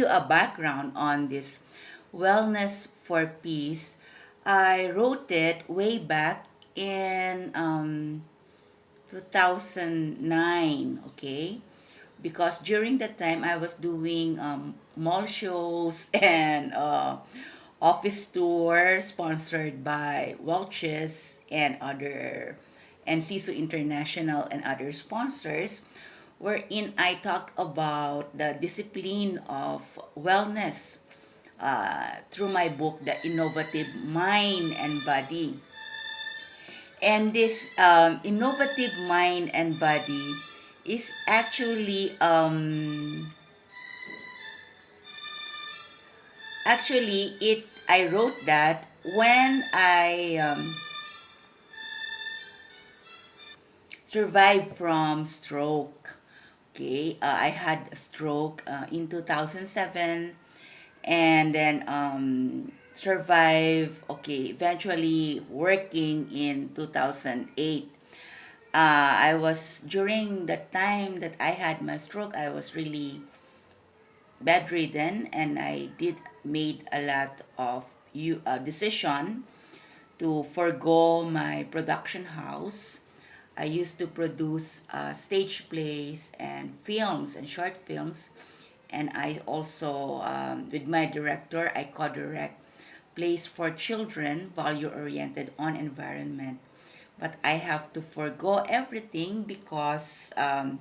A background on this Wellness for Peace, I wrote it way back in 2009, okay? Because during that time I was doing mall shows and office tour sponsored by Welch's and other and CISO International and other sponsors, wherein I talk about the discipline of wellness through my book, The Innovative Mind and Body. And this innovative mind and body is actually it I wrote that when I survived from stroke. Okay, I had a stroke in 2007, and then survive, okay, eventually working in 2008. I was during the time that I had my stroke, I was really bedridden, and I did made a lot of decision to forego my production house. I used to produce stage plays and films and short films, and I also, with my director, I co-direct plays for children, value-oriented on environment. But I have to forego everything because I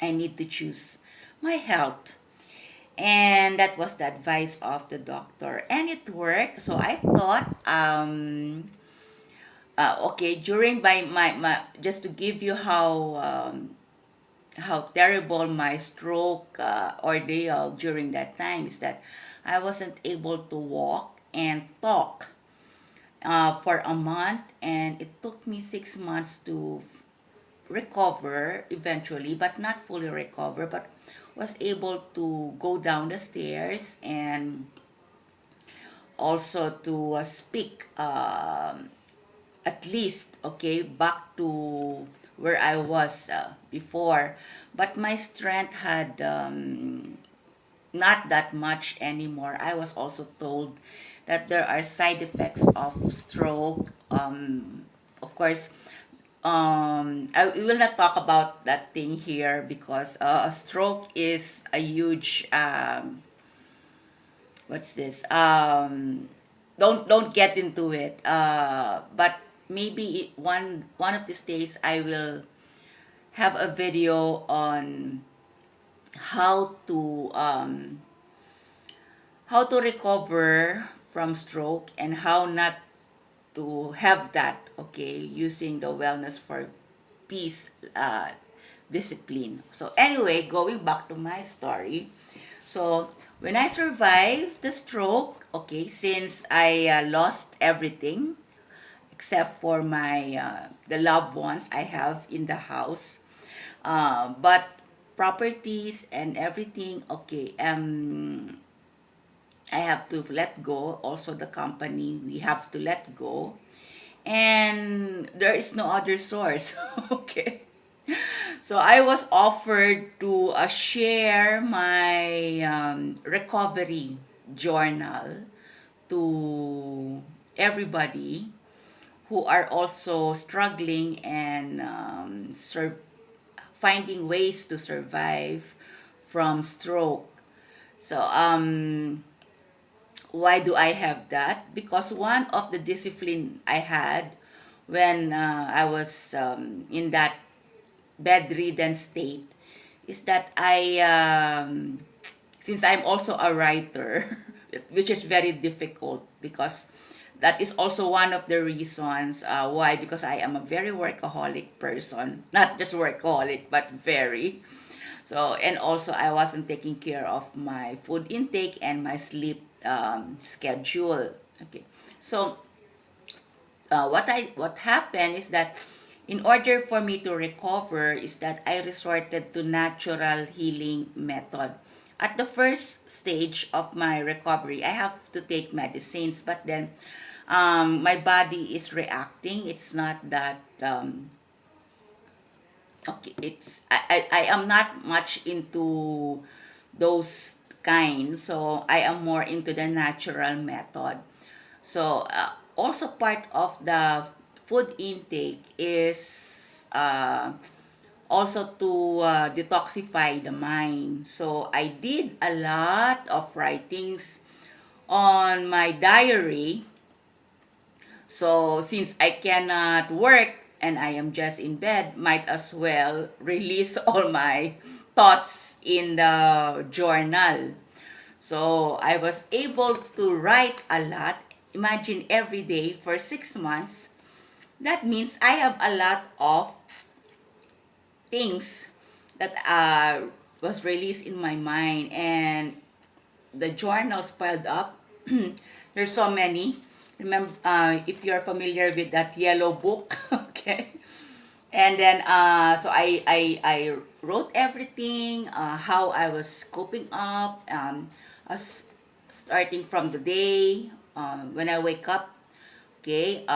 need to choose my health. And that was the advice of the doctor, and it worked. So I thought, okay, during my just to give you how terrible my stroke ordeal during that time is that I wasn't able to walk and talk for a month, and it took me 6 months to recover eventually, but not fully recover, but was able to go down the stairs and also to speak, at least, okay, back to where I was before. But my strength had not that much anymore. I was also told that there are side effects of stroke. Of course, I we will not talk about that thing here because a stroke is a huge what's this? Don't get into it. But maybe one of these days I will have a video on how to um, how to recover from stroke and how not to have that, okay, using the wellness for peace discipline. So anyway, going back to my story. So when I survived the stroke, okay, since I lost everything except for my the loved ones I have in the house, but properties and everything, okay, I have to let go. Also, the company we have to let go, and there is no other source. Okay, so I was offered to share my recovery journal to everybody who are also struggling and finding ways to survive from stroke. So why do I have that? Because one of the discipline I had when I was in that bedridden state is that since I'm also a writer, which is very difficult because that is also one of the reasons why, because I am a very workaholic person, not just workaholic, but very. So, and also I wasn't taking care of my food intake and my sleep schedule. Okay. So, what happened is that in order for me to recover is that I resorted to natural healing method. At the first stage of my recovery, I have to take medicines, but then my body is reacting. It's not that okay. I am not much into those kind. So I am more into the natural method. So also part of the food intake is also to detoxify the mind. So I did a lot of writings on my diary. So since I cannot work and I am just in bed, might as well release all my thoughts in the journal. So I was able to write a lot. Imagine every day for 6 months. That means I have a lot of things that was released in my mind, and the journals piled up. There's so many. Remember, if you're familiar with that yellow book, okay. And then, so I wrote everything, how I was coping up, as starting from the day, when I wake up, okay,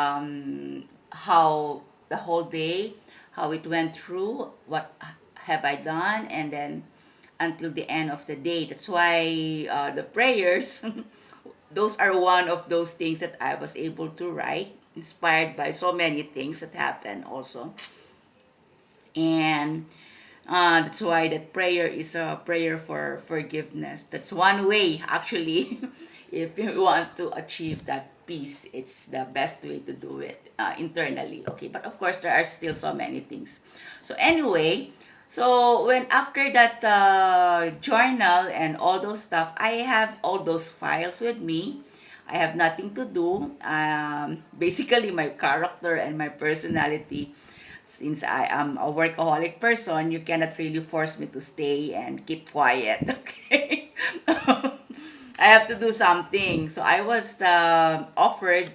how the whole day, how it went through, what have I done, and then until the end of the day. That's why the prayers, those are one of those things that I was able to write, inspired by so many things that happened also. And that's why that prayer is a prayer for forgiveness. That's one way, actually, if you want to achieve that peace, it's the best way to do it internally. Okay, but of course, there are still so many things. So, anyway, so when after that journal and all those stuff, I have all those files with me. I have nothing to do. Basically, my character and my personality, since I am a workaholic person, you cannot really force me to stay and keep quiet, okay? I have to do something. So I was offered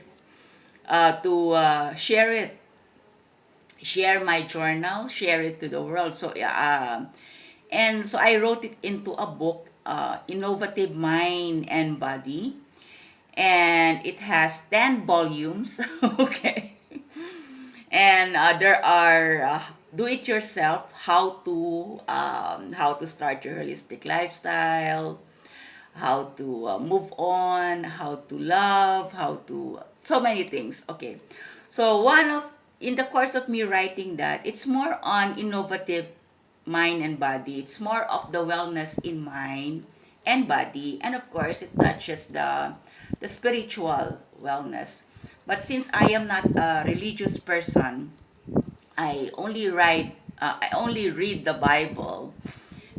to share my journal, share it to the world. So, and so I wrote it into a book, Innovative Mind and Body, and it has 10 volumes, okay? And there are do it yourself, how to start your holistic lifestyle, how to move on, how to love, how to so many things. Okay, so one of in the course of me writing that, it's more on innovative mind and body. It's more of the wellness in mind and body, and of course it touches the spiritual wellness. But since I am not a religious person, I only read the Bible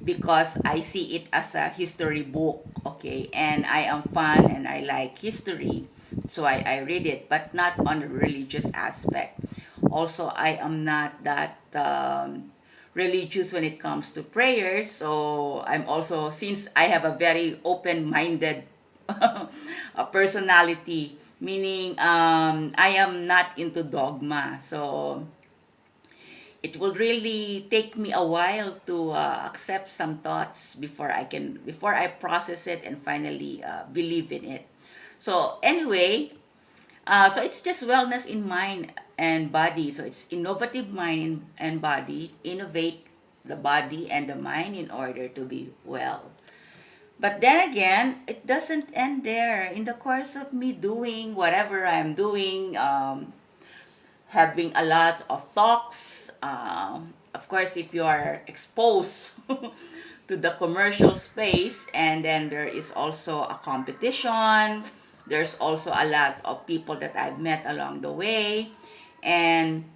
because I see it as a history book, okay? And I am fun and I like history, so I read it, but not on a religious aspect. Also, I am not that religious when it comes to prayers, so I'm also, since I have a very open minded personality, meaning I am not into dogma. So it will really take me a while to accept some thoughts before I process it and finally believe in it. So anyway, so it's just wellness in mind and body. So it's innovative mind and body. Innovate the body and the mind in order to be well. But then again, it doesn't end there. In the course of me doing whatever I'm doing, having a lot of talks. Of course, if you are exposed to the commercial space, and then there is also a competition, there's also a lot of people that I've met along the way, and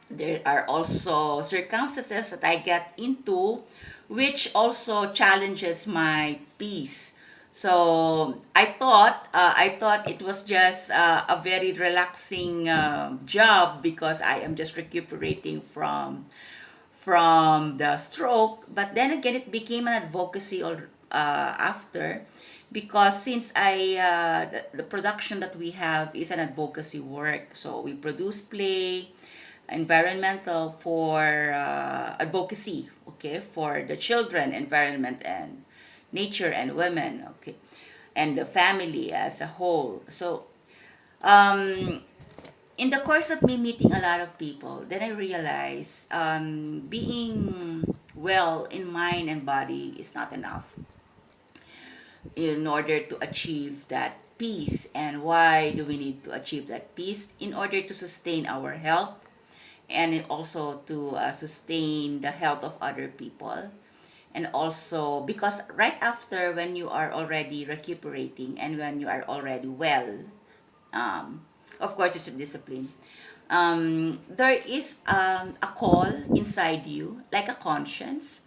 there are also circumstances that I get into which also challenges my peace. So I thought it was just a very relaxing job because I am just recuperating from the stroke. But then again, it became an advocacy after, because since the production that we have is an advocacy work. So we produce play, environmental for advocacy, okay, for the children, environment, and nature and women, okay, and the family as a whole. So um, in the course of me meeting a lot of people, then I realized being well in mind and body is not enough. in order to achieve that peace. And why do we need to achieve that peace? In order to sustain our health, and also to sustain the health of other people. And also because right after, when you are already recuperating and when you are already well, um, of course it's a discipline. There is a call inside you, like a conscience,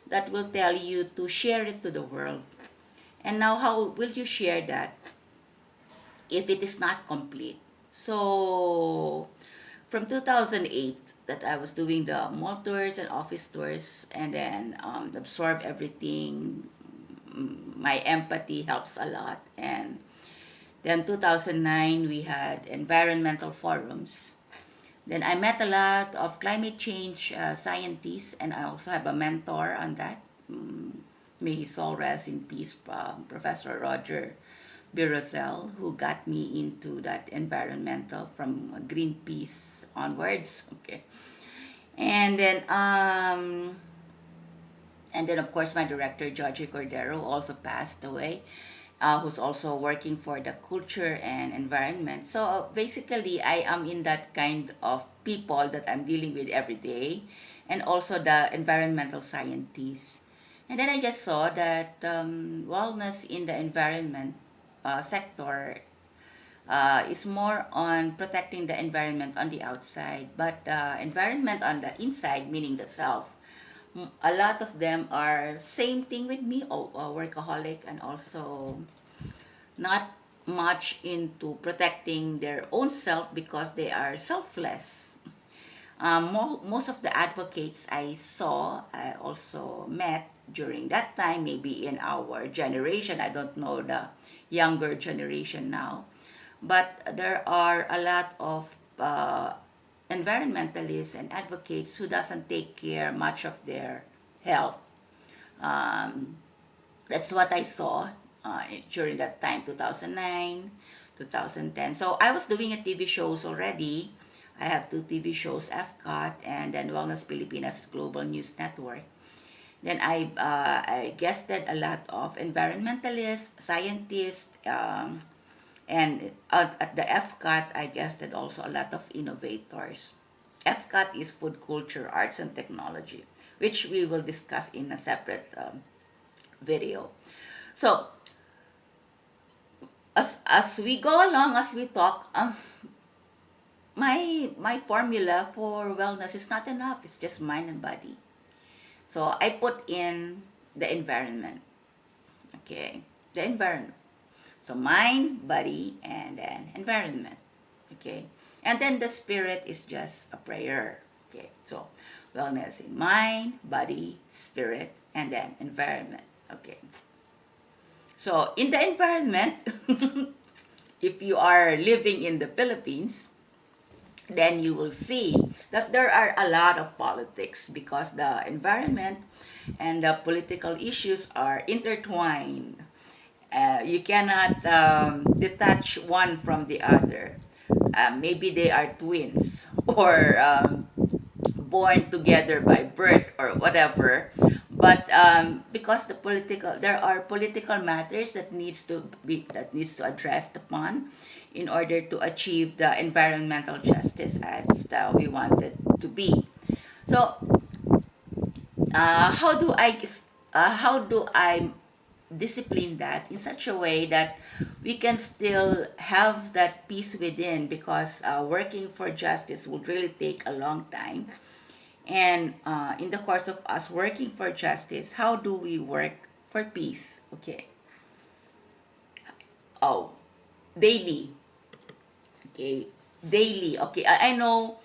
that will tell you to share it to the world. And now, how will you share that if it is not complete? So, from 2008, that I was doing the mall tours and office tours, and then absorb everything. My empathy helps a lot. And then 2009, we had environmental forums. Then I met a lot of climate change scientists, and I also have a mentor on that. May his soul rest in peace, Professor Roger Birosel, who got me into that environmental from Greenpeace onwards. Okay, and then of course my director Georgie Cordero also passed away, who's also working for the culture and environment. So basically, I am in that kind of people that I'm dealing with every day, and also the environmental scientists. And then I just saw that wellness in the environment sector is more on protecting the environment on the outside, but environment on the inside, meaning the self. A lot of them are same thing with me, workaholic, and also not much into protecting their own self because they are selfless. Most of the advocates I saw, I also met during that time, maybe in our generation. I don't know the younger generation now, but there are a lot of environmentalists and advocates who doesn't take care much of their health. Um, that's what I saw during that time, 2009, 2010. So I was doing a TV shows already. I have two TV shows, FCOT and then Wellness Pilipinas Global News Network. Then I guested a lot of environmentalists, scientists, and at the FCAT, I guested also a lot of innovators. FCAT is Food Culture, Arts and Technology, which we will discuss in a separate video. So, as we go along, as we talk, my formula for wellness is not enough. It's just mind and body. So I put in the environment. Okay, the environment. So mind, body, and then environment. Okay, and then the spirit is just a prayer. Okay, so wellness in mind, body, spirit, and then environment. Okay. So in the environment, if you are living in the Philippines, then you will see that there are a lot of politics because the environment and the political issues are intertwined. You cannot detach one from the other. Maybe they are twins or born together by birth or whatever. But because there are political matters that needs to addressed upon in order to achieve the environmental justice as we want it to be. So how do I discipline that in such a way that we can still have that peace within, because working for justice would really take a long time. And in the course of us working for justice, how do we work for peace? Okay. Oh, daily. Okay, daily. Okay, I know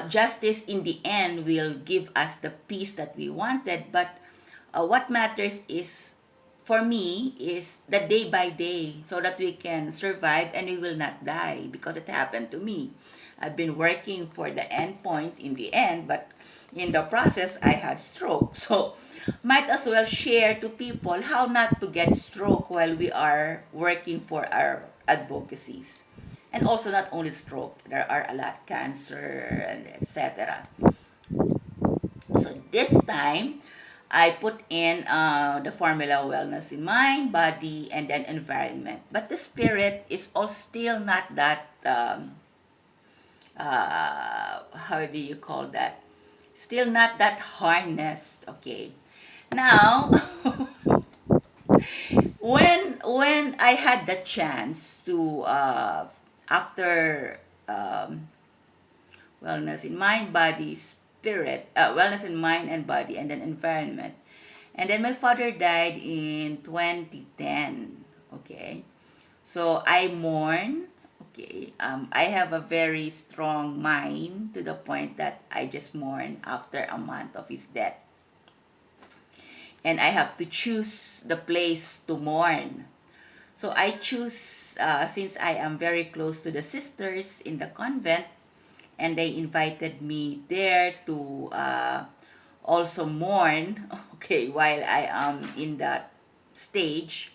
justice in the end will give us the peace that we wanted, but what matters is, for me, is the day by day, so that we can survive and we will not die, because it happened to me. I've been working for the end point in the end, but in the process, I had stroke. So, might as well share to people how not to get stroke while we are working for our advocacies. And also not only stroke, there are a lot cancer and etc. So this time, I put in the formula wellness in mind, body, and then environment. But the spirit is all still not that, how do you call that? Still not that harnessed, okay? Now, when I had the chance to, after wellness in mind, body, spirit, wellness in mind and body, and then environment. And then my father died in 2010. Okay. So I mourn. Okay. I have a very strong mind to the point that I just mourn after a month of his death. And I have to choose the place to mourn. So I choose, since I am very close to the sisters in the convent, and they invited me there to also mourn, okay, while I am in that stage.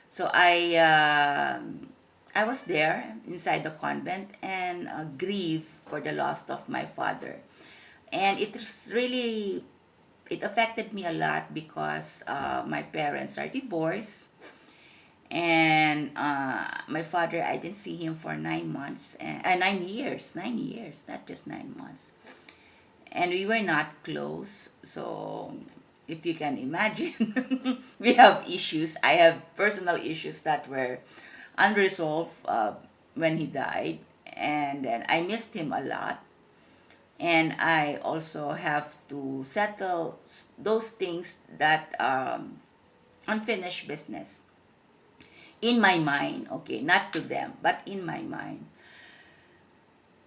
So I was there inside the convent and grieve for the loss of my father. And it was really, it affected me a lot because my parents are divorced, and my father, I didn't see him for 9 months, 9 years, 9 years, not just 9 months, and we were not close. So if you can imagine, we have issues. I have personal issues that were unresolved when he died, and then I missed him a lot. And I also have to settle those things that unfinished business in my mind, okay, not to them, but in my mind.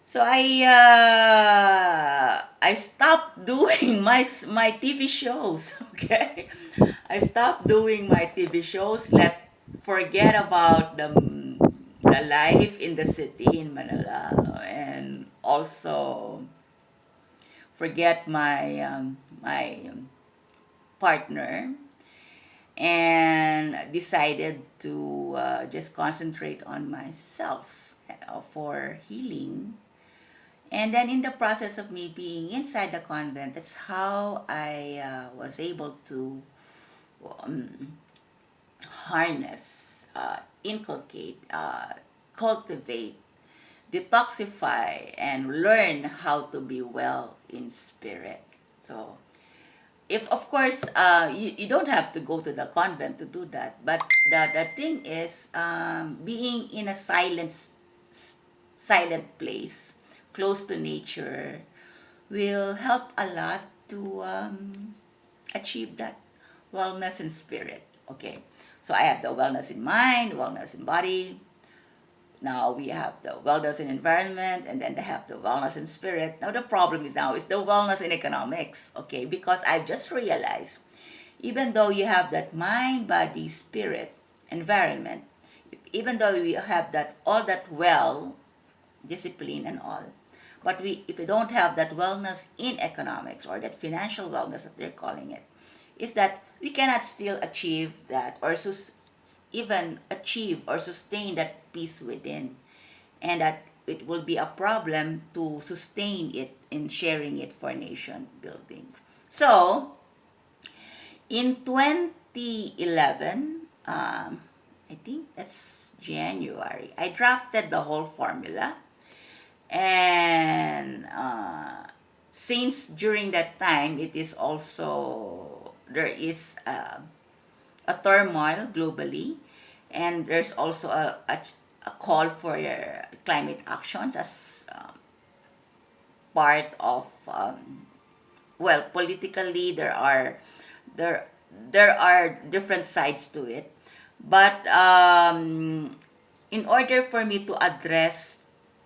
So I stopped doing my TV shows, okay? I stopped doing my TV shows. Let forget about the life in the city in Manila, and also forget my partner, and decided to just concentrate on myself for healing. And then in the process of me being inside the convent, that's how I was able to um, harness, inculcate, cultivate, detoxify, and learn how to be well in spirit. So if of course you don't have to go to the convent to do that, but the thing is, being in a silent place close to nature will help a lot to achieve that wellness in spirit. Okay, so I have the wellness in mind, wellness in body. Now we have the wellness in environment, and then they have the wellness in spirit. Now the problem is now is the wellness in economics, okay? Because I've just realized, even though you have that mind, body, spirit, environment, even though we have that all that well, discipline and all, but we if we don't have that wellness in economics, or that financial wellness that they're calling it, is that we cannot still achieve that, or even achieve or sustain that peace within, and that it will be a problem to sustain it in sharing it for nation building. So in 2011, I think that's January, I drafted the whole formula. And since during that time, it is also, there is a turmoil globally, and there's also a call for climate actions as part of, well, politically there there are different sides to it, but in order for me to address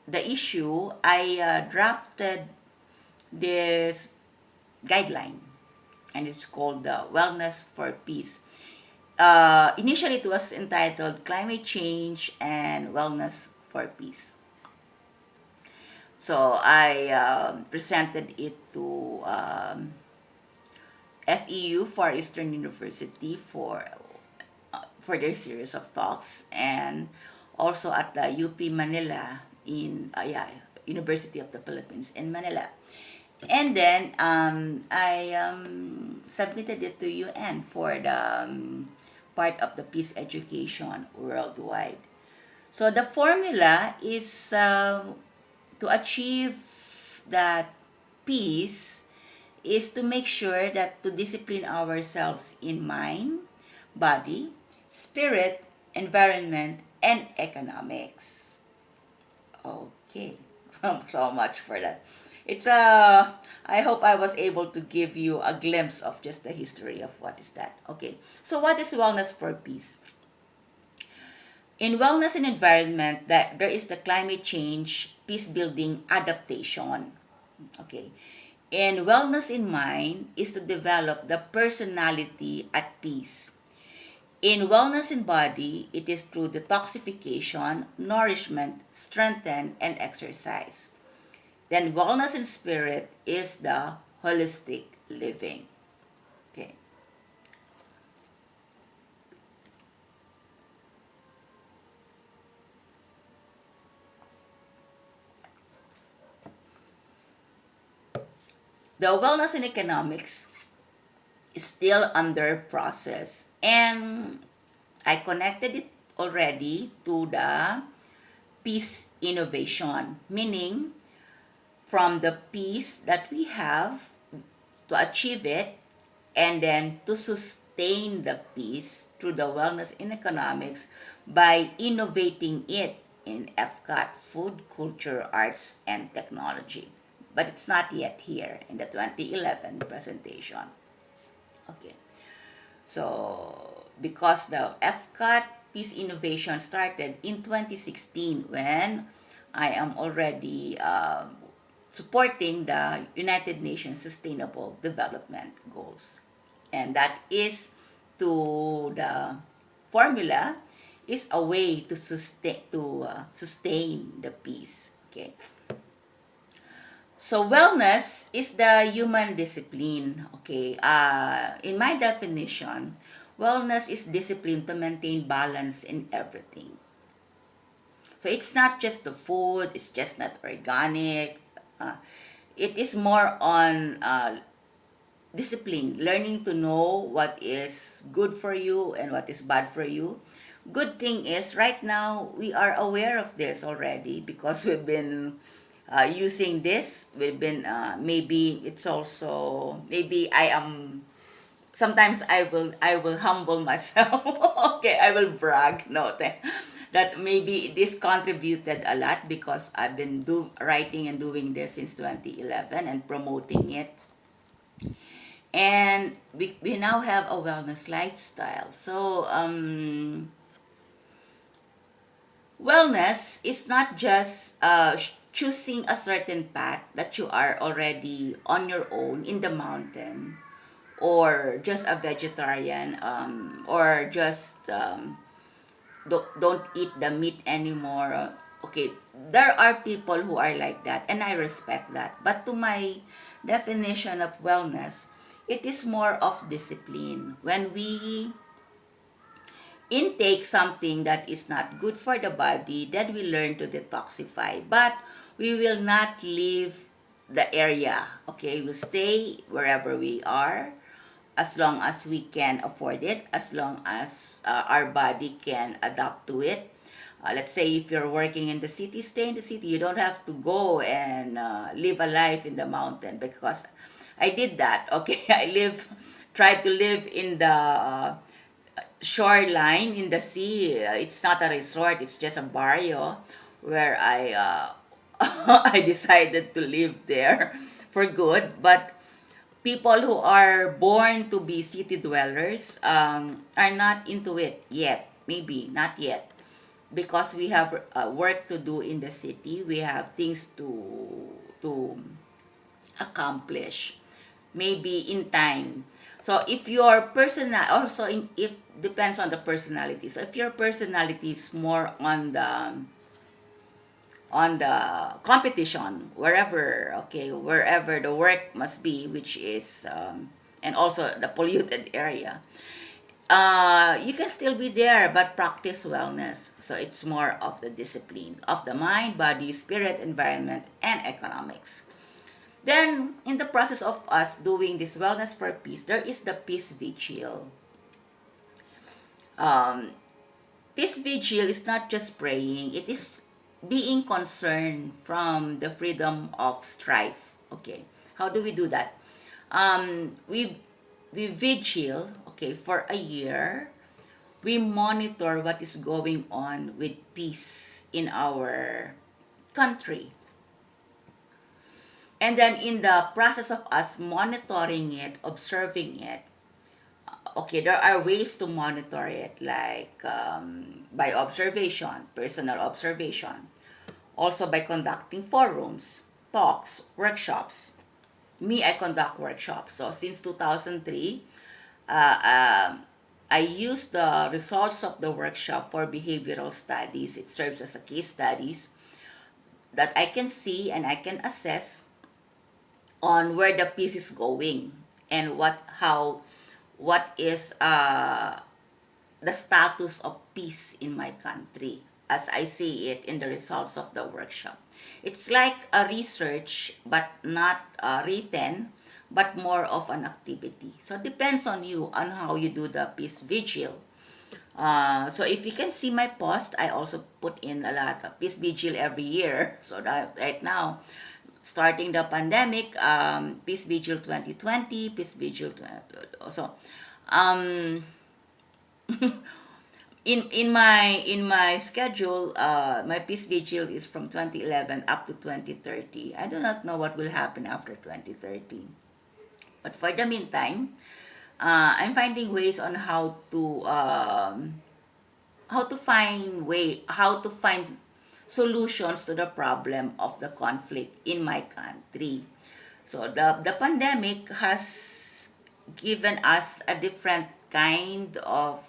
the issue, I drafted this guideline, and it's called the Wellness for Peace. Initially, it was entitled Climate Change and Wellness for Peace. So I presented it to FEU, Far Eastern University, for their series of talks, and also at the UP Manila in, yeah, University of the Philippines in Manila. And then I submitted it to UN for the part of the peace education worldwide. So the formula is to achieve that peace is to make sure that to discipline ourselves in mind, body, spirit, environment, and economics. Okay, so much for that. It's I hope I was able to give you a glimpse of just the history of what is that. Okay, so what is wellness for peace? In wellness and environment, that there is the climate change, peace building, adaptation. Okay. And wellness in mind is to develop the personality at peace. In wellness in body, it is through detoxification, nourishment, strengthen, and exercise. Then wellness in spirit is the holistic living. Okay. The wellness in economics is still under process, and I connected it already to the peace innovation, meaning from the peace that we have to achieve it and then to sustain the peace through the wellness in economics by innovating it in FCAT, food, culture, arts, and technology. But it's not yet here in the 2011 presentation. Okay. So, because the FCAT Peace Innovation started in 2016 when I am already supporting the United Nations Sustainable Development Goals. And that is to the formula is a way to sustain the peace. Okay. So wellness is the human discipline. Okay. In my definition, wellness is discipline to maintain balance in everything. So it's not just the food. It's just not organic. It is more on discipline, learning to know what is good for you and what is bad for you. Good thing is, right now, we are aware of this already because we've been using this. We've been, maybe it's also, maybe I am, sometimes I will humble myself. Okay, I will brag. No, that maybe this contributed a lot because I've been writing and doing this since 2011 and promoting it, and we now have a wellness lifestyle. So wellness is not just choosing a certain path that you are already on your own in the mountain, or just a vegetarian, or just don't eat the meat anymore. Okay, there are people who are like that, and I respect that. But to my definition of wellness, it is more of discipline. When we intake something that is not good for the body, then we learn to detoxify. But we will not leave the area. Okay, we'll stay wherever we are as long as we can afford it, as long as our body can adapt to it. Let's say if you're working in the city, stay in the city. You don't have to go and live a life in the mountain, because I did that. Okay, tried to live in the shoreline in the sea. It's not a resort, it's just a barrio where I decided to live there for good. But people who are born to be city dwellers are not into it yet. Maybe not yet, because we have work to do in the city. We have things to accomplish. Maybe in time. So if your personal also if depends on the personality. So if your personality is more on the competition, wherever the work must be, which is and also the polluted area, you can still be there but practice wellness. So it's more of the discipline of the mind, body, spirit, environment, and economics. Then, in the process of us doing this Wellness for Peace, there is the Peace Vigil. Um, Peace Vigil is not just praying, it is being concerned from the freedom of strife. Okay, how do we do that? We vigil, okay, for a year. We monitor what is going on with peace in our country. And then in the process of us monitoring it, observing it, okay, there are ways to monitor it, like by observation, personal observation, also by conducting forums, talks, workshops. Me, I conduct workshops. So since 2003, uh, um, I use the results of the workshop for behavioral studies. It serves as a case studies that I can see and I can assess on where the piece is going and what is the status of peace in my country as I see it in the results of the workshop. It's like a research, but not written, but more of an activity. So it depends on you on how you do the peace vigil. So if you can see my post, I also put in a lot of peace vigil every year. So that right now, starting the pandemic, peace vigil 2020, peace vigil. So, um, in my schedule, my peace vigil is from 2011 up to 2030. I do not know what will happen after 2030, but for the meantime, I'm finding ways on how to find solutions to the problem of the conflict in my country. So the pandemic has given us a different kind of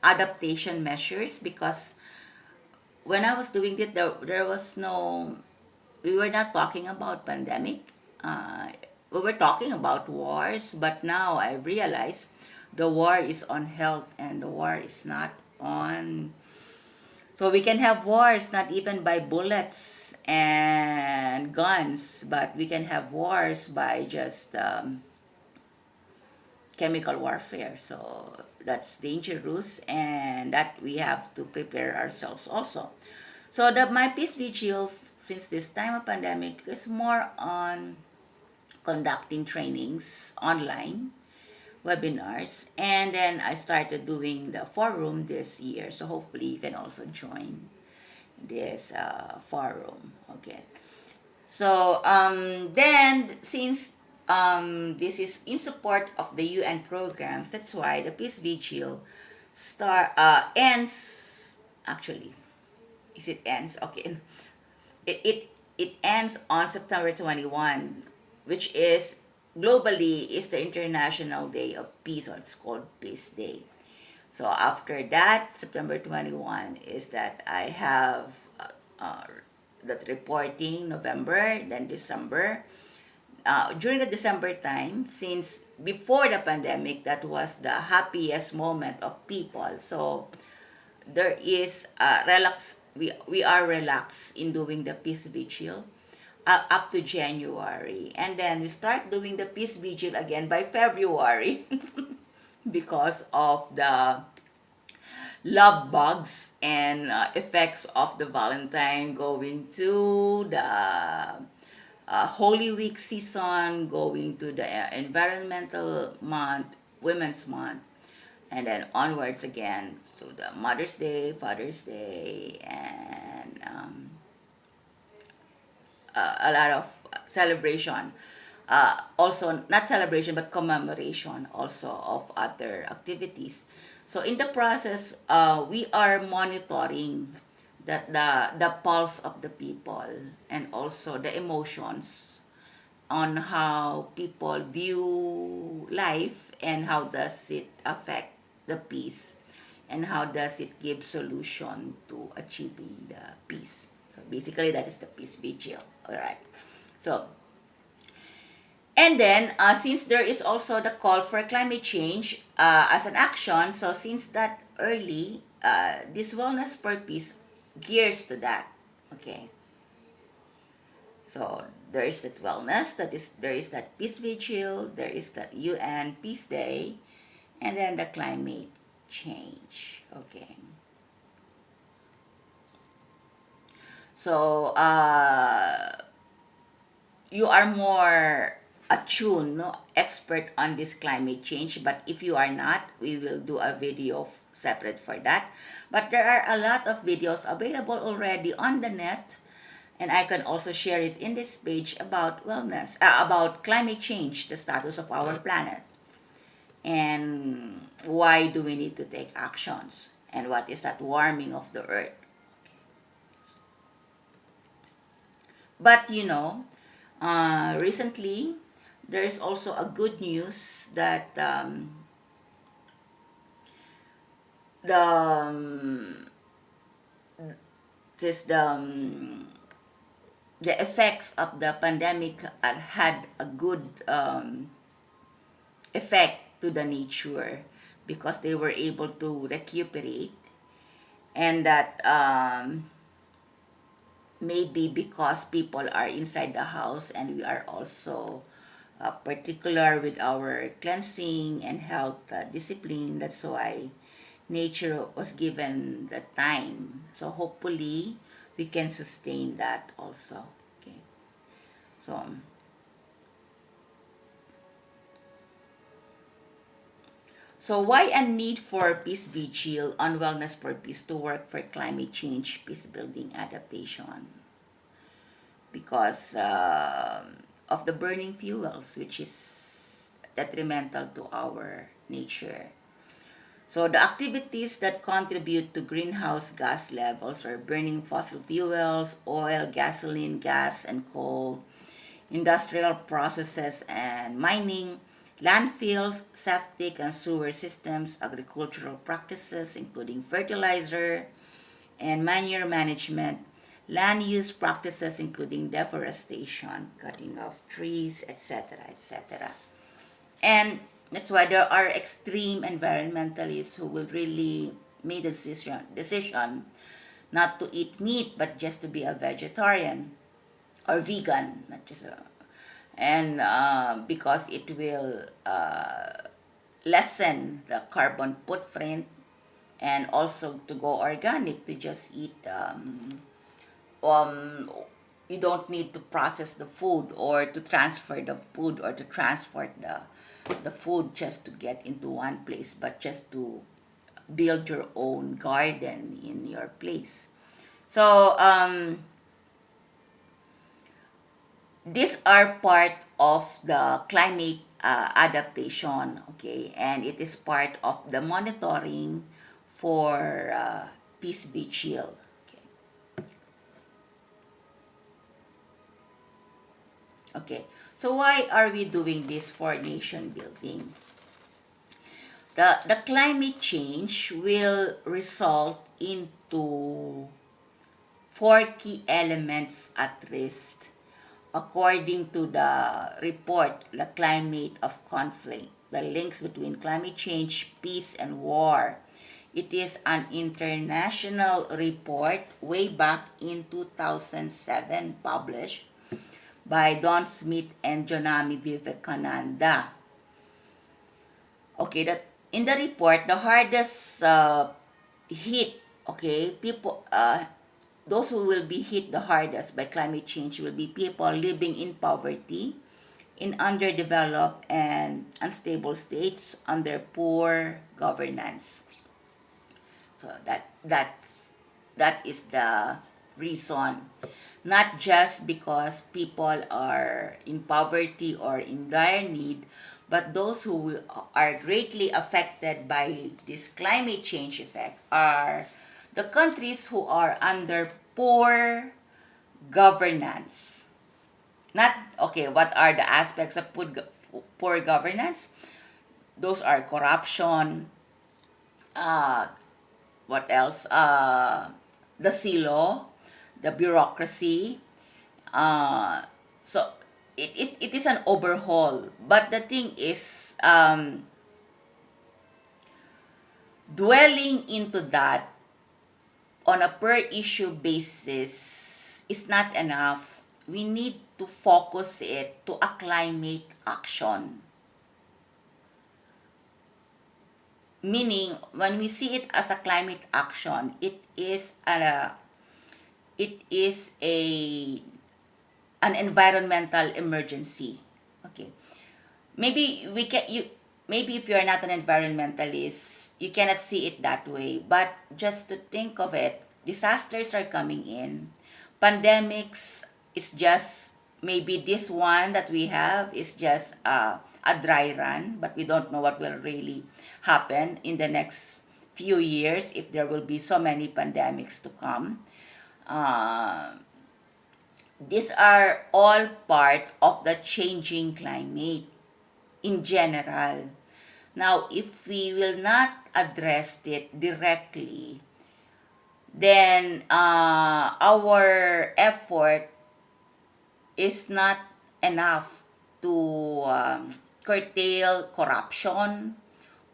adaptation measures, because when I was doing it, there was no, we were not talking about pandemic. Uh, we were talking about wars, but now I realize the war is on health and the war is not on. So we can have wars not even by bullets and guns, but we can have wars by just chemical warfare. So that's dangerous, and that we have to prepare ourselves also. So the my peace vigil since this time of pandemic is more on conducting trainings online, webinars, and then I started doing the forum this year. So hopefully you can also join this forum. Okay. So then, since this is in support of the UN programs, that's why the Peace Vigil ends. Actually, is it ends? Okay, it ends on September 21, which is globally is the International Day of Peace, or it's called Peace Day. So after that, September 21 is that I have uh, that reporting November, then December. During the December time, since before the pandemic, that was the happiest moment of people. So there is relax. We are relaxed in doing the peace vigil up to January, and then we start doing the peace vigil again by February because of the love bugs and effects of the Valentine, going to the Holy Week season, going to the environmental month, Women's Month, and then onwards again to the Mother's Day, Father's Day, and a lot of celebration. Also, not celebration, but commemoration also of other activities. So in the process, we are monitoring the pulse of the people, and also the emotions on how people view life, and how does it affect the peace, and how does it give solution to achieving the peace. So basically that is the peace vigil. All right. So and then, since there is also the call for climate change as an action, so since that early, this wellness purpose gears to that. Okay. So there is that wellness, there is that peace vigil, there is that UN Peace Day, and then the climate change. Okay. So you are more attuned, no, expert on this climate change. But if you are not, we will do a video separate for that. But there are a lot of videos available already on the net, and I can also share it in this page about wellness, about climate change, the status of our planet, and why do we need to take actions, and what is that warming of the earth. But recently there is also a good news that the this the effects of the pandemic had a good effect to the nature, because they were able to recuperate, and that maybe because people are inside the house, and we are also particular with our cleansing and health discipline. That's why nature was given the time. So hopefully we can sustain that also. Okay. So why a need for peace vigil on wellness for peace to work for climate change, peace building, adaptation? Because of the burning fuels, which is detrimental to our nature. So the activities that contribute to greenhouse gas levels are burning fossil fuels, oil, gasoline, gas, and coal, industrial processes and mining, landfills, septic and sewer systems, agricultural practices including fertilizer and manure management, land use practices including deforestation, cutting of trees, etc., etc. And that's why there are extreme environmentalists who will really make the decision not to eat meat, but just to be a vegetarian or vegan, not just a, and because it will lessen the carbon footprint, and also to go organic, to just eat um, you don't need to process the food, or to transfer the food, or to transport the food just to get into one place, but just to build your own garden in your place. So these are part of the climate adaptation, okay, and it is part of the monitoring for peace vigil. Okay, so why are we doing this for nation building? The climate change will result into four key elements at risk, according to the report, The Climate of Conflict, the links between climate change, peace, and war. It is an international report way back in 2007, published by Don Smith and Jonami Vivekananda. Okay, that in the report, the hardest hit, okay, people, those who will be hit the hardest by climate change will be people living in poverty, in underdeveloped and unstable states under poor governance. So that is the reason. Not just because people are in poverty or in dire need, but those who are greatly affected by this climate change effect are the countries who are under poor governance. Not, okay, what are the aspects of poor governance? Those are corruption, uh, what else? The silo, the bureaucracy. Uh, so it is an overhaul. But the thing is, dwelling into that on a per issue basis is not enough. We need to focus it to a climate action. Meaning, when we see it as a climate action, it is an environmental emergency. Okay, maybe we can you maybe if you're not an environmentalist, you cannot see it that way. But just to think of it, disasters are coming in. Pandemics is just maybe this one that we have is just a dry run, but we don't know what will really happen in the next few years if there will be so many pandemics to come. Uh, these are all part of the changing climate in general. Now, if we will not address it directly, then our effort is not enough to curtail corruption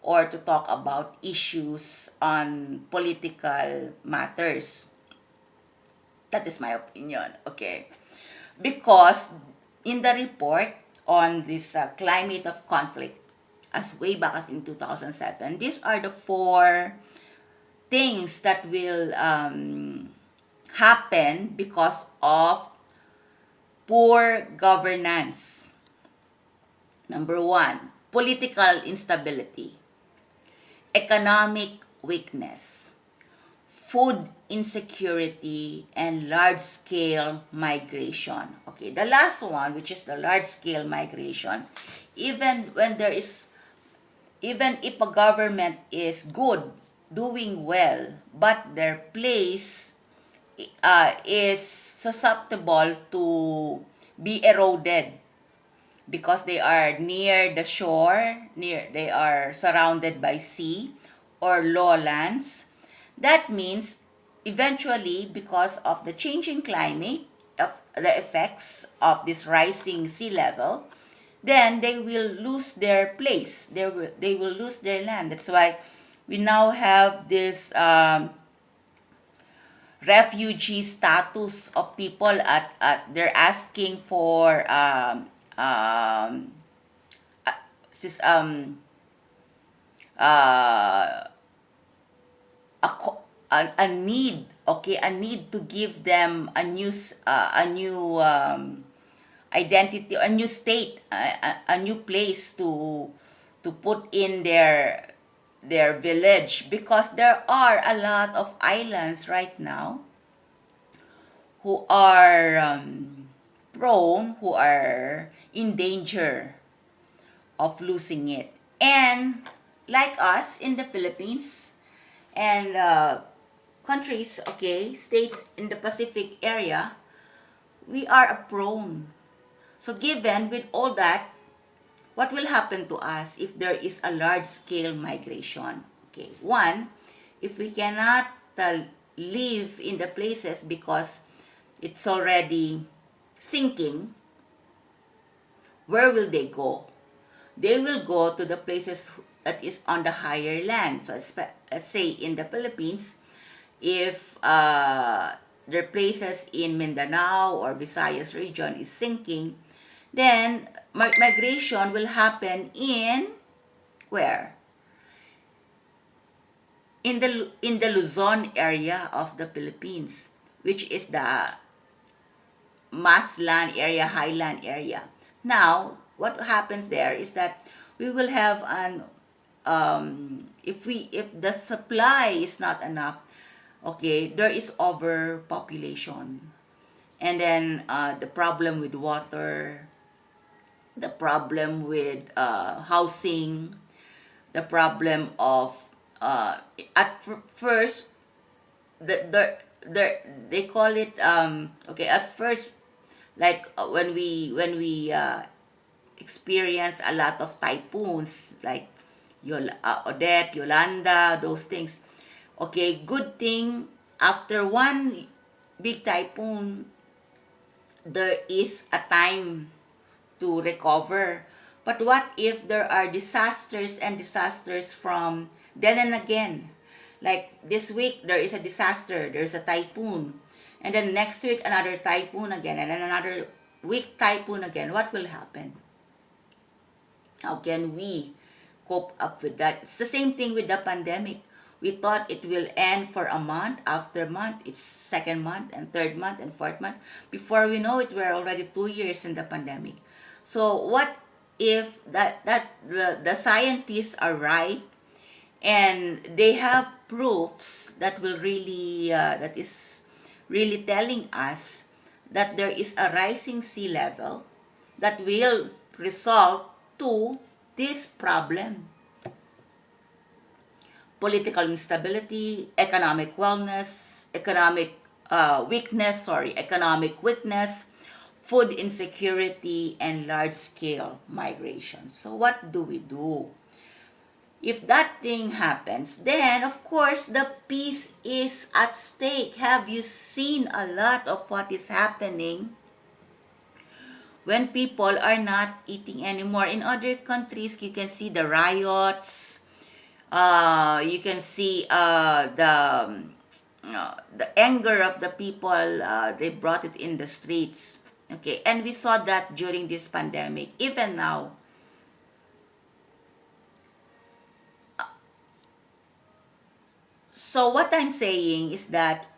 or to talk about issues on political matters. That is my opinion, okay? Because in the report on this climate of conflict, as way back as in 2007, these are the four things that will happen because of poor governance. Number one, political instability, economic weakness, food insecurity, and large-scale migration. Okay, the last one, which is the large-scale migration, even when there is, even if a government is good, doing well, but their place is susceptible to be eroded because they are near the shore, they are surrounded by sea or lowlands. That means eventually, because of the changing climate, of the effects of this rising sea level, then they will lose their place. They will lose their land. That's why we now have this refugee status of people they're asking for sis- uh, a need, okay, a need to give them a new identity, a new state, a new place to put in their village, because there are a lot of islands right now who are who are in danger of losing it. And like us in the Philippines and countries, okay, states in the Pacific area, we are prone. So given with all that, what will happen to us if there is a large-scale migration? Okay, one, if we cannot live in the places because it's already sinking, where will they go? They will go to the places that is on the higher land. So let's say in the Philippines, if their places in Mindanao or Visayas region is sinking, then migration will happen in where? In the Luzon area of the Philippines, which is the Maslan area, highland area. Now, what happens there is that we will have an if the supply is not enough, okay, there is overpopulation, and then the problem with water, the problem with housing, the problem of first they call it okay, at first, like when we experience a lot of typhoons like Odette, Yolanda, those things. Okay, good thing after one big typhoon, there is a time to recover. But what if there are disasters and disasters from then and again? Like this week, there is a disaster, there's a typhoon. And then next week, another typhoon again, and then another weak typhoon again, what will happen? How can we cope up with that? It's the same thing with the pandemic. We thought it will end for a month. After month, it's second month and third month and fourth month. Before we know it, we're already 2 years in the pandemic. So what if the scientists are right and they have proofs that will really that is really telling us that there is a rising sea level that will result to this problem: political instability, economic weakness, food insecurity, and large-scale migration. So what do we do? If that thing happens, then of course the peace is at stake. Have you seen a lot of what is happening when people are not eating anymore? In other countries, you can see the riots. You can see the anger of the people. They brought it in the streets. Okay, and we saw that during this pandemic. Even now, so what I'm saying is that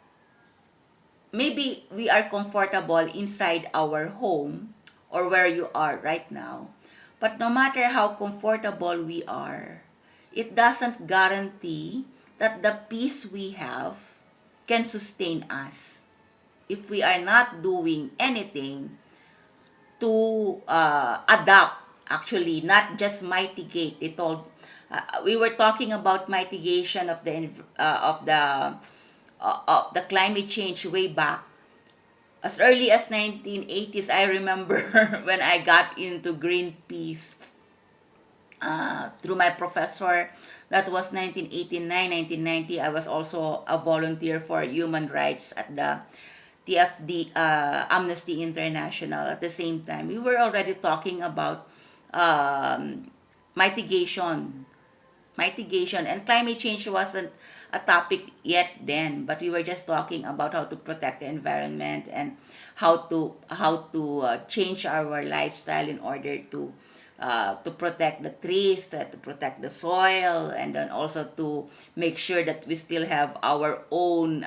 maybe we are comfortable inside our home or where you are right now, but no matter how comfortable we are, it doesn't guarantee that the peace we have can sustain us if we are not doing anything to adapt, actually, not just mitigate. We were talking about mitigation of the climate change way back as early as 1980s. I remember when I got into Greenpeace through my professor. That was 1989, 1990. I was also a volunteer for human rights at the TFD, Amnesty International. At the same time, we were already talking about mitigation. And climate change wasn't a topic yet then, but we were just talking about how to protect the environment and how to change our lifestyle in order to protect the trees, to protect the soil, and then also to make sure that we still have our own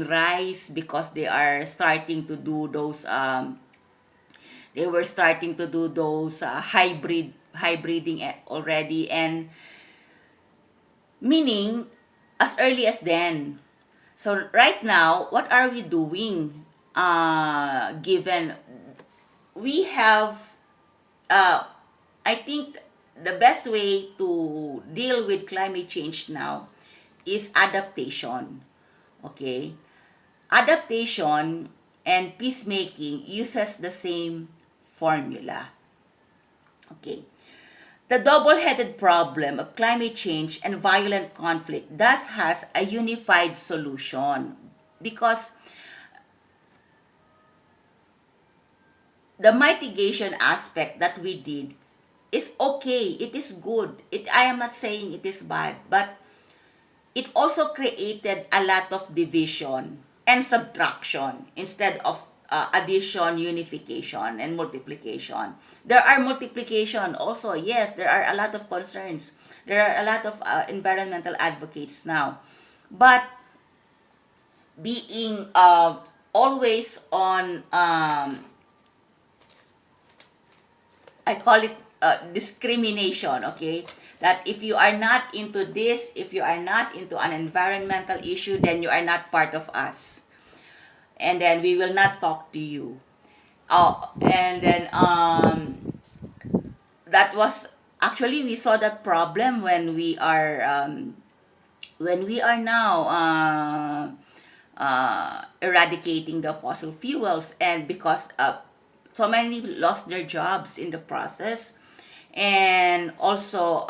rice, because they are starting to do those they were starting to do those hybriding already, and meaning as early as then. So right now, what are we doing? Given we have, I think the best way to deal with climate change now is adaptation. Okay, adaptation and peacemaking uses the same formula. Okay. The double-headed problem of climate change and violent conflict thus has a unified solution, because the mitigation aspect that we did is okay. It is good. I am not saying it is bad, but it also created a lot of division and subtraction instead of addition, unification, and multiplication. There are multiplication also. Yes, there are a lot of concerns. There are a lot of environmental advocates now. But being always on, I call it discrimination, okay? That if you are not into this, if you are not into an environmental issue, then you are not part of us. And then we will not talk to you. And then that was actually, we saw that problem when we are now eradicating the fossil fuels, and because so many lost their jobs in the process, and also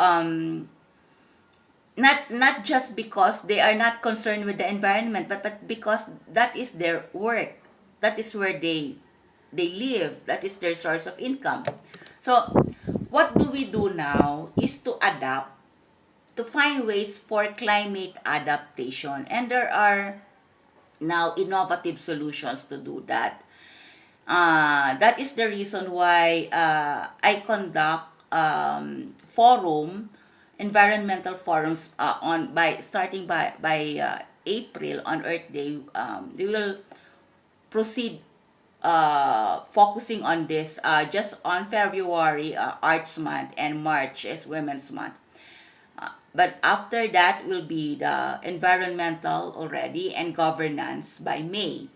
not just because they are not concerned with the environment, but because that is their work, that is where they live, that is their source of income. So what do we do now is to adapt, to find ways for climate adaptation, and there are now innovative solutions to do that. That is the reason why I conduct environmental forums on by starting by April on Earth Day. We will proceed focusing on this just on February, Arts Month, and March is Women's Month. But after that will be the environmental already and governance by May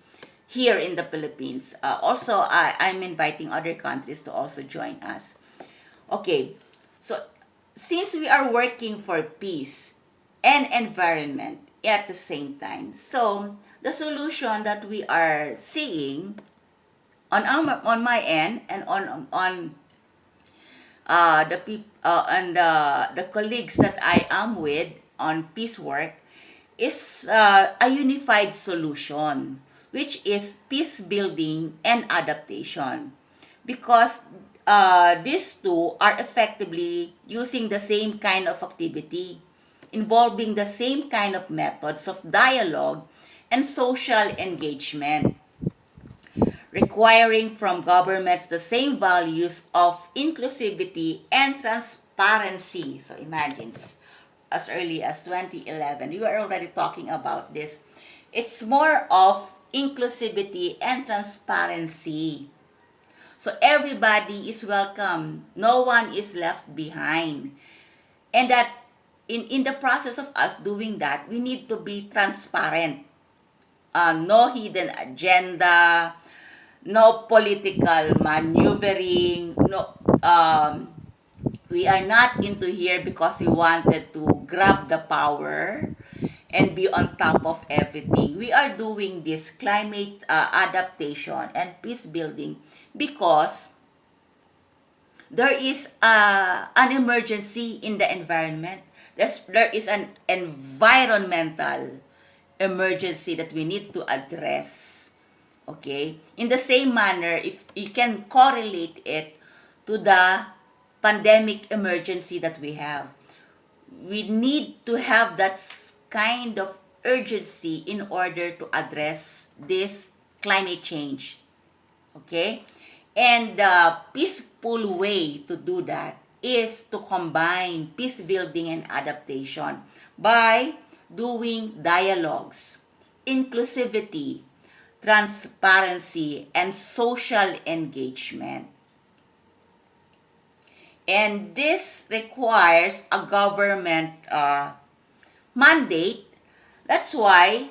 here in the Philippines. Also, I'm inviting other countries to also join us. Okay, so since we are working for peace and environment at the same time, so the solution that we are seeing on my end and on the colleagues that I am with on peace work is a unified solution, which is peace building and adaptation, because these two are effectively using the same kind of activity, involving the same kind of methods of dialogue and social engagement, requiring from governments the same values of inclusivity and transparency. So imagine this, as early as 2011, we were already talking about this. It's more of inclusivity and transparency. So everybody is welcome. No one is left behind. And that in the process of us doing that, we need to be transparent. No hidden agenda, no political maneuvering, no, we are not into here because we wanted to grab the power and be on top of everything. We are doing this climate adaptation and peace building because there is an emergency in the environment. There is an environmental emergency that we need to address. Okay? In the same manner, if you can correlate it to the pandemic emergency that we have, we need to have that kind of urgency in order to address this climate change. Okay? And the peaceful way to do that is to combine peace building and adaptation by doing dialogues, inclusivity, transparency, and social engagement. And this requires a government mandate. That's why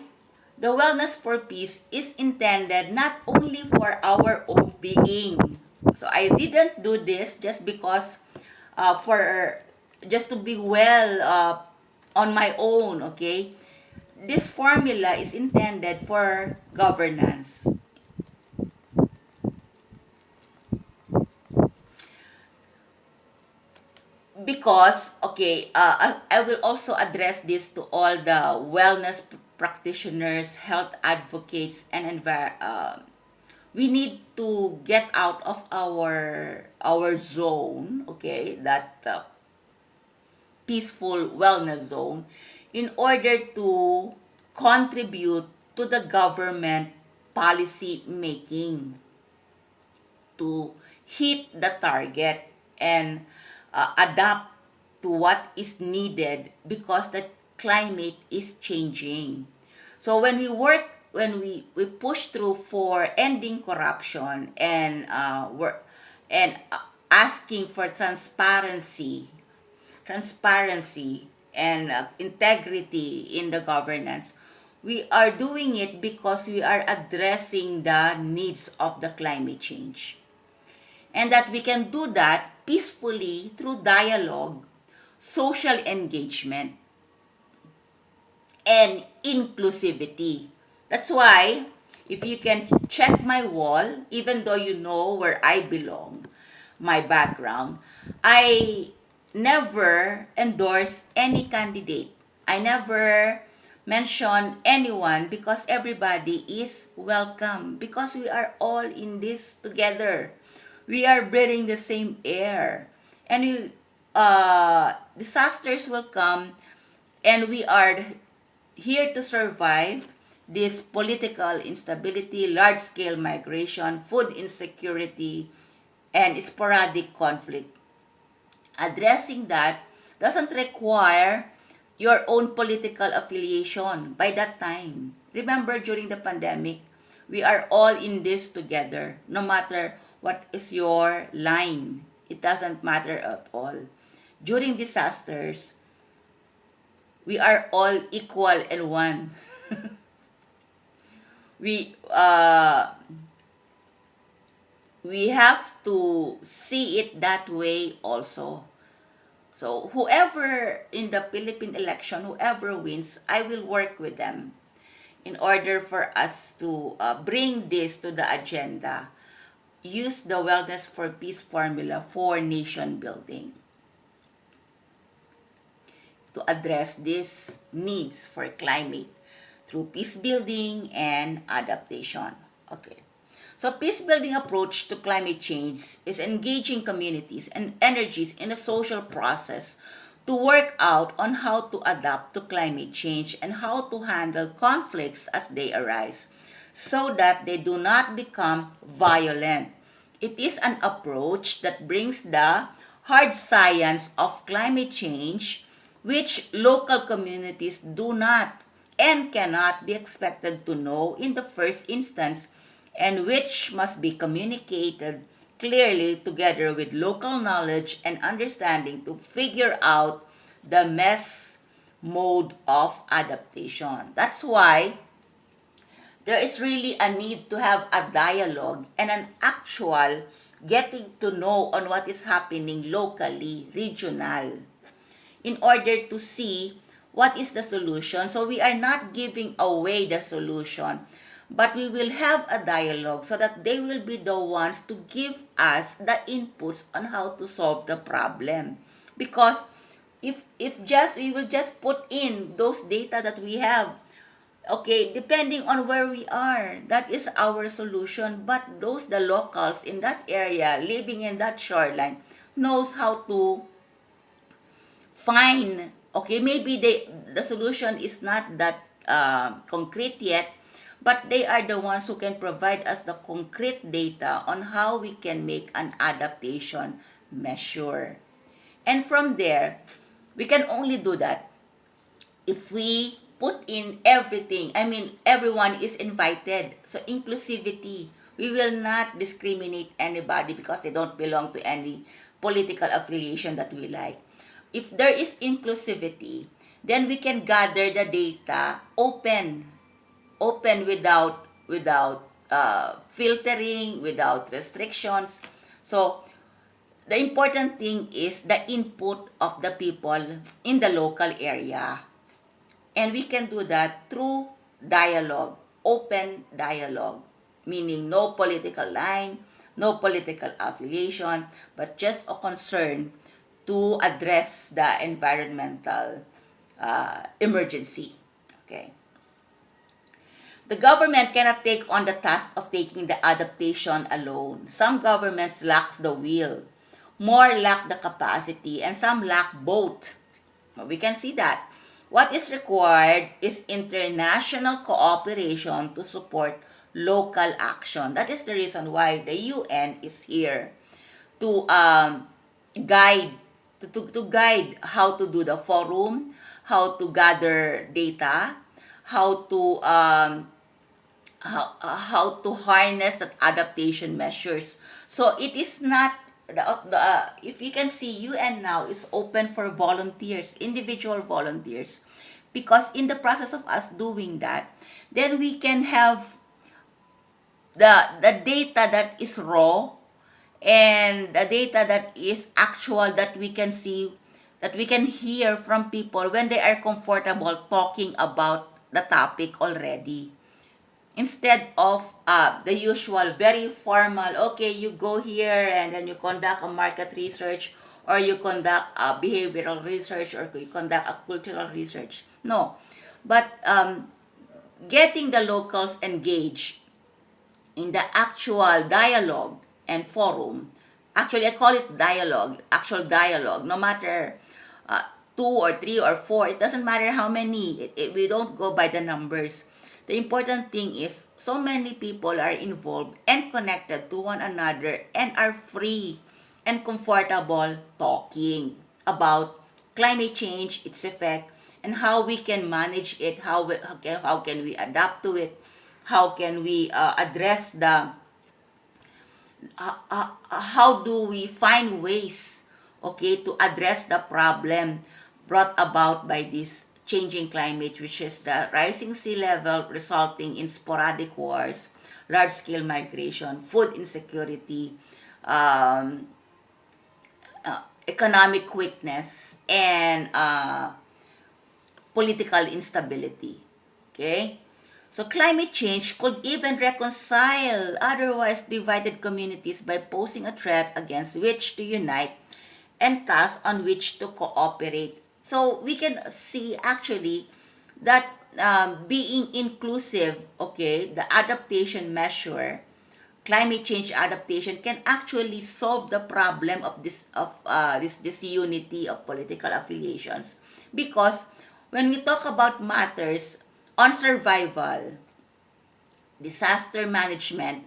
the Wellness for Peace is intended not only for our own being. So I didn't do this just because for just to be well on my own, okay? This formula is intended for governance. Because, okay, I will also address this to all the wellness practitioners, health advocates, and we need to get out of our zone, okay, that peaceful wellness zone, in order to contribute to the government policy making to hit the target and adapt to what is needed because the climate is changing. So when we push through for ending corruption and asking for transparency and integrity in the governance, we are doing it because we are addressing the needs of the climate change. And that we can do that peacefully through dialogue, social engagement, and inclusivity. That's why, if you can check my wall, even though you know where I belong, my background, I never endorse any candidate. I never mention anyone because everybody is welcome because we are all in this together. We are breathing the same air. And disasters will come and we are here to survive this political instability, large-scale migration, food insecurity, and sporadic conflict. Addressing that doesn't require your own political affiliation by that time. Remember, during the pandemic, we are all in this together, no matter what is your line. It doesn't matter at all. During disasters, we are all equal and one. we uh, we have to see it that way also. So whoever in the Philippine election, whoever wins, I will work with them in order for us to bring this to the agenda. Use the Wellness for Peace formula for nation building to address these needs for climate through peace building and adaptation. Okay. So peace building approach to climate change is engaging communities and energies in a social process to work out on how to adapt to climate change and how to handle conflicts as they arise so that they do not become violent. It is an approach that brings the hard science of climate change, which local communities do not and cannot be expected to know in the first instance, and which must be communicated clearly together with local knowledge and understanding to figure out the best mode of adaptation. That's why there is really a need to have a dialogue and an actual getting to know on what is happening locally, regional, in order to see what is the solution. So we are not giving away the solution, but we will have a dialogue so that they will be the ones to give us the inputs on how to solve the problem. Because if just we will just put in those data that we have, okay, depending on where we are, that is our solution. But the locals in that area, living in that shoreline, knows how to find, okay, maybe the solution is not that concrete yet, but they are the ones who can provide us the concrete data on how we can make an adaptation measure. And from there, we can only do that if we put in everything. I mean, everyone is invited. So inclusivity. We will not discriminate anybody because they don't belong to any political affiliation that we like. If there is inclusivity, then we can gather the data open without filtering, without restrictions. So the important thing is the input of the people in the local area. And we can do that through dialogue, open dialogue, meaning no political line, no political affiliation, but just a concern to address the environmental emergency. Okay. The government cannot take on the task of taking the adaptation alone. Some governments lack the will, more lack the capacity, and some lack both. We can see that. What is required is international cooperation to support local action. That is the reason why the UN is here to guide to guide how to do the forum, how to gather data, how to how to harness that adaptation measures. So it is not if you can see, UN now is open for volunteers, individual volunteers, because in the process of us doing that, then we can have the data that is raw and the data that is actual, that we can see, that we can hear from people when they are comfortable talking about the topic already, instead of the usual very formal, okay, you go here and then you conduct a market research, or you conduct a behavioral research, or you conduct a cultural research. No, but getting the locals engaged in the actual dialogue and forum. Actually, I call it dialogue, actual dialogue, no matter 2 or 3 or 4, it doesn't matter how many, we don't go by the numbers. The important thing is so many people are involved and connected to one another and are free and comfortable talking about climate change, its effect, and how we can manage it, how can we adapt to it, how can we address the how do we find ways, okay, to address the problem brought about by this changing climate, which is the rising sea level resulting in sporadic wars, large-scale migration, food insecurity, um, economic weakness, and political instability. Okay? So climate change could even reconcile otherwise divided communities by posing a threat against which to unite and thus on which to cooperate. So we can see actually that being inclusive, okay, the adaptation measure, climate change adaptation can actually solve the problem of this unity of political affiliations, because when we talk about matters on survival, disaster management,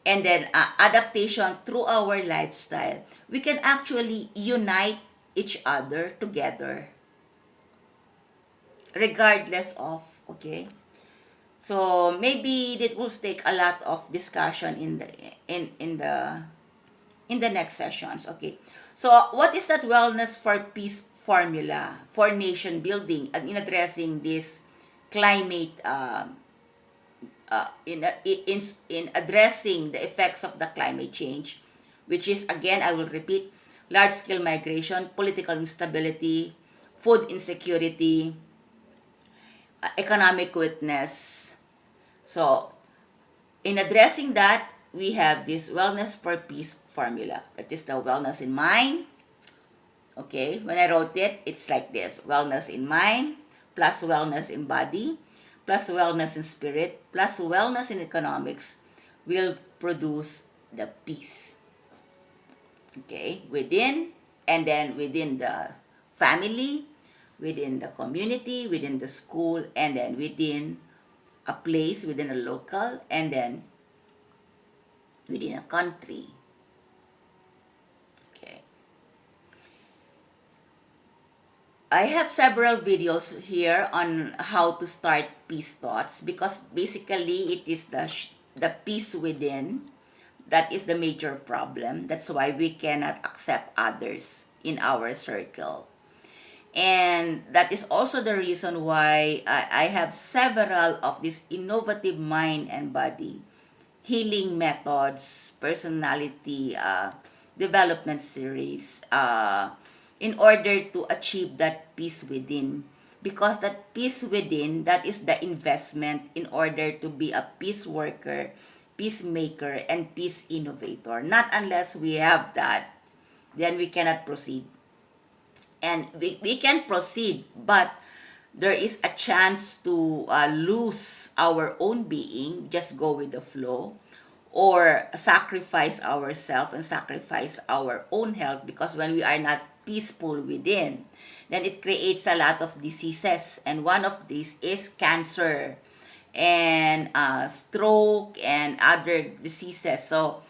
and then adaptation through our lifestyle, we can actually unite each other together regardless of, okay. So maybe it will take a lot of discussion in the next sessions. Okay. So what is that wellness for peace formula for nation building and in addressing this climate in addressing the effects of the climate change, which is, again, I will repeat, large scale migration, political instability, food insecurity, economic weakness. So in addressing that, we have this wellness for peace formula. That is the wellness in mind. Okay, when I wrote it, it's like this: wellness in mind, plus wellness in body, plus wellness in spirit, plus wellness in economics will produce the peace. Okay, within, and then within the family, within the community, within the school, and then within a place, within a local, and then within a country. Okay. I have several videos here on how to start peace thoughts, because basically it is the peace within that is the major problem. That's why we cannot accept others in our circle. And that is also the reason why I have several of these innovative mind and body healing methods, personality development series, in order to achieve that peace within. Because that peace within, that is the investment in order to be a peace worker, peacemaker, and peace innovator. Not unless we have that, then we cannot proceed. And we can proceed, but there is a chance to lose our own being, just go with the flow, or sacrifice ourselves and sacrifice our own health, because when we are not peaceful within, then it creates a lot of diseases, and one of these is cancer and stroke and other diseases. So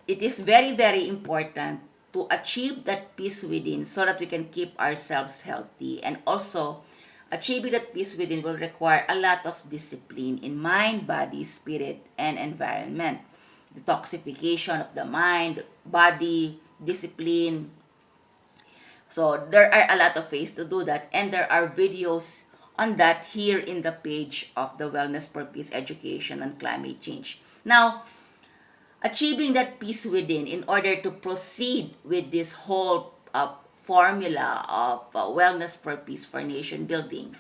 it is very, very important to achieve that peace within so that we can keep ourselves healthy. And also, achieving that peace within will require a lot of discipline in mind, body, spirit, and environment. Detoxification of the mind, body, discipline. So there are a lot of ways to do that, and there are videos on that here in the page of the Wellness for Peace Education on Climate Change. Now, achieving that peace within in order to proceed with this whole formula of wellness for peace for nation building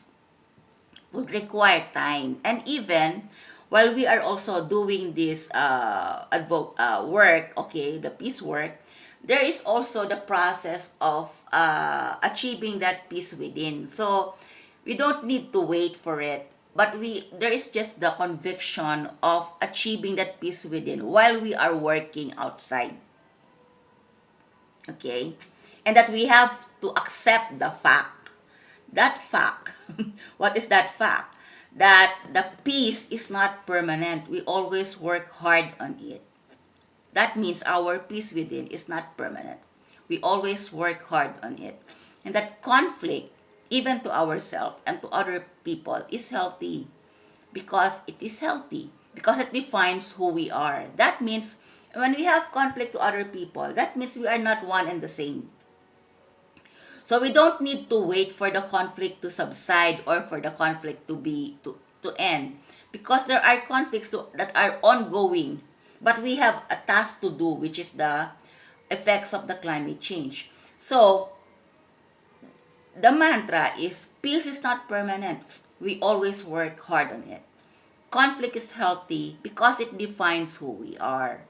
would require time. And even while we are also doing this work, okay, the peace work, there is also the process of achieving that peace within. So we don't need to wait for it, but there is just the conviction of achieving that peace within while we are working outside. Okay? And that we have to accept the fact. That fact, what is that fact? that the peace is not permanent. We always work hard on it. That means our peace within is not permanent. We always work hard on it. And that conflict, even to ourselves and to other people, is healthy because it is healthy, because it defines who we are. That means when we have conflict to other people, that means we are not one and the same. So we don't need to wait for the conflict to subside or for the conflict to end, because there are conflicts that are ongoing, but we have a task to do, which is the effects of the climate change. So the mantra is peace is not permanent. We always work hard on it. Conflict is healthy because it defines who we are.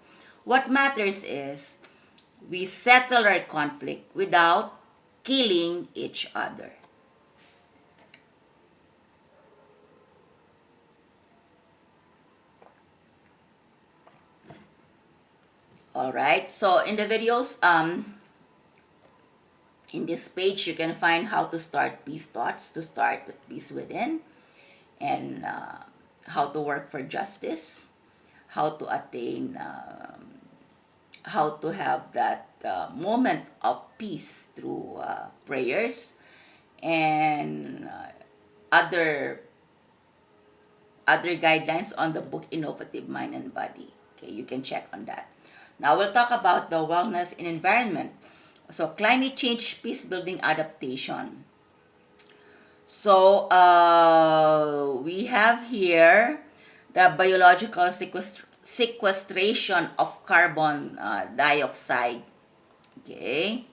What matters is we settle our conflict without killing each other. All right. So in the videos, in this page, you can find how to start peace thoughts, to start with peace within, and how to work for justice, how to attain, how to have that moment of peace through prayers, and other guidelines on the book Innovative Mind and Body. Okay, you can check on that. Now we'll talk about the wellness in environment. So climate change, peace building, adaptation. So we have here the biological sequestration of carbon dioxide. Okay,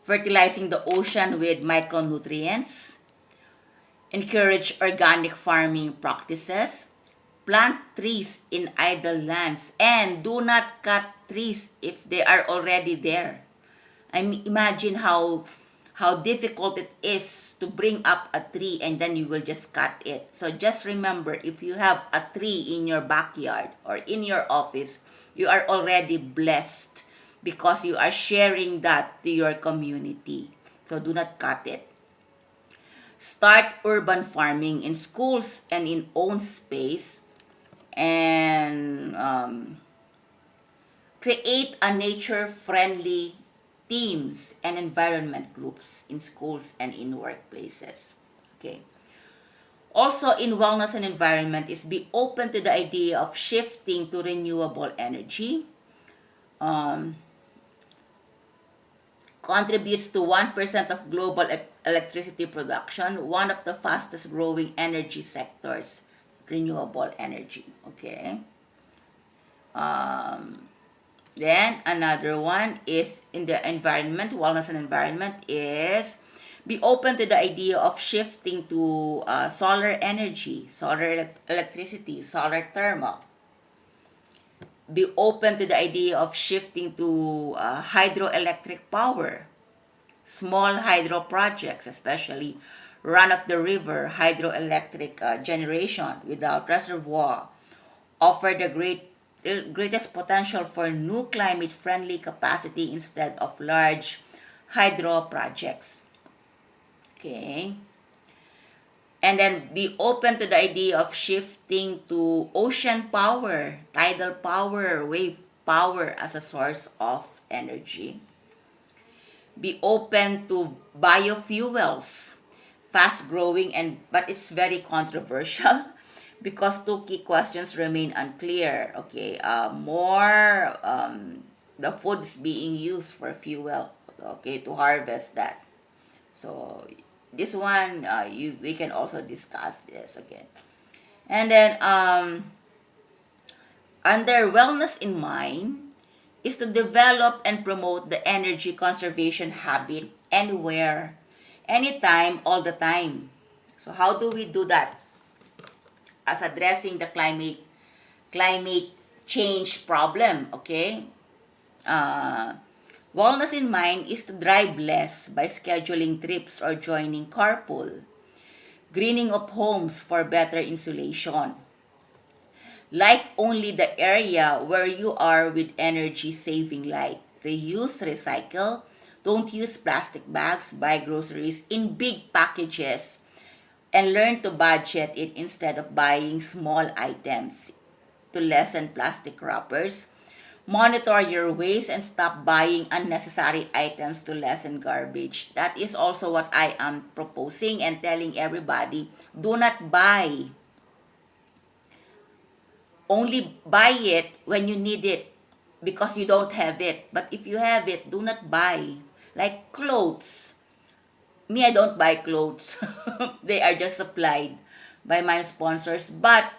fertilizing the ocean with micronutrients, encourage organic farming practices, plant trees in idle lands, and do not cut trees if they are already there. I mean, imagine how difficult it is to bring up a tree and then you will just cut it. So just remember, if you have a tree in your backyard or in your office, you are already blessed because you are sharing that to your community. So do not cut it. Start urban farming in schools and in own space, and create a nature-friendly teams and environment groups in schools and in workplaces. Okay. Also, in wellness and environment is be open to the idea of shifting to renewable energy. Contributes to 1% of global electricity production, one of the fastest growing energy sectors, renewable energy. Okay. Then another one is in the environment, wellness and environment is be open to the idea of shifting to solar energy, solar electricity, solar thermal. Be open to the idea of shifting to hydroelectric power, small hydro projects, especially run-of-the-river hydroelectric generation without reservoir, offer the greatest potential for new climate-friendly capacity instead of large hydro projects. Okay. And then be open to the idea of shifting to ocean power, tidal power, wave power as a source of energy. Be open to biofuels, fast growing, but it's very controversial because two key questions remain unclear. Okay, more the foods being used for fuel. Okay, to harvest that. So this one, we can also discuss this again. And then under wellness in mind is to develop and promote the energy conservation habit anywhere, anytime, all the time. So how do we do that? As addressing the climate change problem, okay? Wellness in mind is to drive less by scheduling trips or joining carpool. Greening of homes for better insulation. Light only the area where you are with energy saving light. Reuse, recycle. Don't use plastic bags. Buy groceries in big packages. and learn to budget it instead of buying small items. To lessen plastic wrappers, monitor your waste and stop buying unnecessary items to lessen garbage. That is also what I am proposing and telling everybody. Do not buy. Only buy it when you need it because you don't have it. But if you have it, do not buy. Like clothes. Me, I don't buy clothes. They are just supplied by my sponsors. But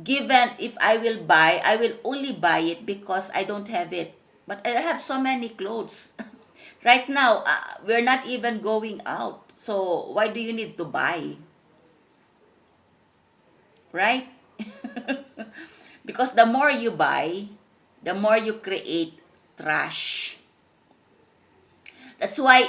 given if I will buy, I will only buy it because I don't have it. But I have so many clothes. Right now, we're not even going out. So why do you need to buy? Right? Because the more you buy, the more you create trash. That's why